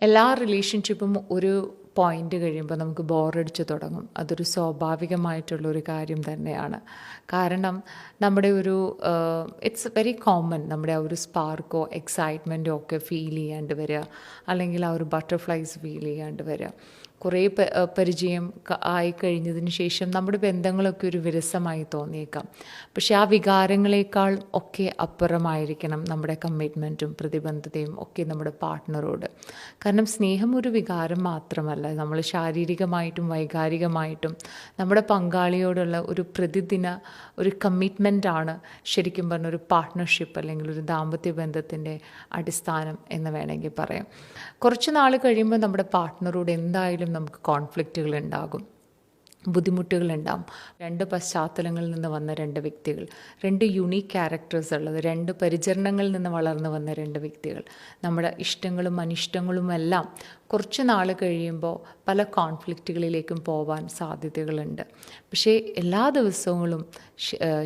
എല്ലാ റിലേഷൻഷിപ്പും ഒരു പോയിൻ്റ് കഴിയുമ്പോൾ നമുക്ക് ബോറടിച്ച് തുടങ്ങും. അതൊരു സ്വാഭാവികമായിട്ടുള്ളൊരു കാര്യം തന്നെയാണ്. കാരണം നമ്മുടെ ഒരു ഇറ്റ്സ് വെരി കോമൺ, നമ്മുടെ ആ ഒരു സ്പാർക്കോ എക്സൈറ്റ്മെൻറ്റോ ഒക്കെ ഫീൽ ചെയ്യാണ്ട് വരിക, അല്ലെങ്കിൽ ആ ഒരു ബട്ടർഫ്ലൈസ് ഫീൽ ചെയ്യാണ്ട് വരിക. കുറേ പരിചയം ആയി കഴിഞ്ഞതിന് ശേഷം നമ്മുടെ ബന്ധങ്ങളൊക്കെ ഒരു വിരസമായി തോന്നിയേക്കാം. പക്ഷെ ആ വികാരങ്ങളെക്കാൾ ഒക്കെ അപ്പുറമായിരിക്കണം നമ്മുടെ കമ്മിറ്റ്മെൻറ്റും പ്രതിബദ്ധതയും ഒക്കെ നമ്മുടെ പാർട്ട്ണറോട്. കാരണം സ്നേഹം ഒരു വികാരം മാത്രമല്ല, നമ്മൾ ശാരീരികമായിട്ടും വൈകാരികമായിട്ടും നമ്മുടെ പങ്കാളിയോടുള്ള ഒരു പ്രതിദിന ഒരു കമ്മിറ്റ്മെൻറ്റാണ് ശരിക്കും പറഞ്ഞ ഒരു പാർട്ട്ണർഷിപ്പ് അല്ലെങ്കിൽ ഒരു ദാമ്പത്യ ബന്ധത്തിൻ്റെ അടിസ്ഥാനം എന്ന് വേണമെങ്കിൽ പറയാം. കുറച്ച് നാൾ കഴിയുമ്പോൾ നമ്മുടെ പാർട്ട്ണറോട് എന്തായാലും നമുക്ക് കോൺഫ്ലിക്റ്റുകൾ ഉണ്ടാകും, ബുദ്ധിമുട്ടുകളുണ്ടാകും. രണ്ട് പശ്ചാത്തലങ്ങളിൽ നിന്ന് വന്ന രണ്ട് വ്യക്തികൾ, രണ്ട് യുണീക്ക് ക്യാരക്ടേഴ്സ് ഉള്ളത്, രണ്ട് പരിചരണങ്ങളിൽ നിന്ന് വളർന്നു വന്ന രണ്ട് വ്യക്തികൾ, നമ്മുടെ ഇഷ്ടങ്ങളും അനിഷ്ടങ്ങളും എല്ലാം കുറച്ച് നാൾ കഴിയുമ്പോൾ പല കോൺഫ്ലിക്റ്റുകളിലേക്കും പോവാൻ സാധ്യതകളുണ്ട്. പക്ഷേ എല്ലാ ദിവസങ്ങളും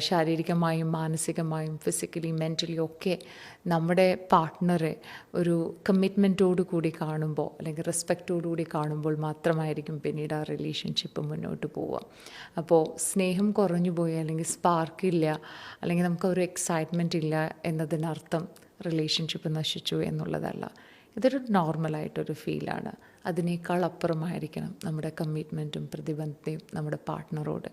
ശാരീരികമായും മാനസികമായും ഫിസിക്കലി മെൻ്റലി ഒക്കെ നമ്മുടെ പാർട്ട്ണറെ ഒരു കമ്മിറ്റ്മെൻറ്റോടു കൂടി കാണുമ്പോൾ അല്ലെങ്കിൽ റെസ്പെക്റ്റോടു കൂടി കാണുമ്പോൾ മാത്രമായിരിക്കും പിന്നീട് ആ റിലേഷൻഷിപ്പ് മുന്നോട്ട് പോവുക. അപ്പോൾ സ്നേഹം കുറഞ്ഞു പോയി അല്ലെങ്കിൽ സ്പാർക്കില്ല അല്ലെങ്കിൽ നമുക്കൊരു എക്സൈറ്റ്മെൻറ്റ് ഇല്ല എന്നതിനർത്ഥം റിലേഷൻഷിപ്പ് നശിച്ചു എന്നുള്ളതല്ല. ഇതൊരു നോർമലായിട്ടൊരു ഫീലാണ്. അതിനേക്കാൾ അപ്പുറമായിരിക്കണം നമ്മുടെ കമ്മിറ്റ്മെൻറ്റും പ്രതിബദ്ധതയും നമ്മുടെ പാർട്ട്ണറോട്.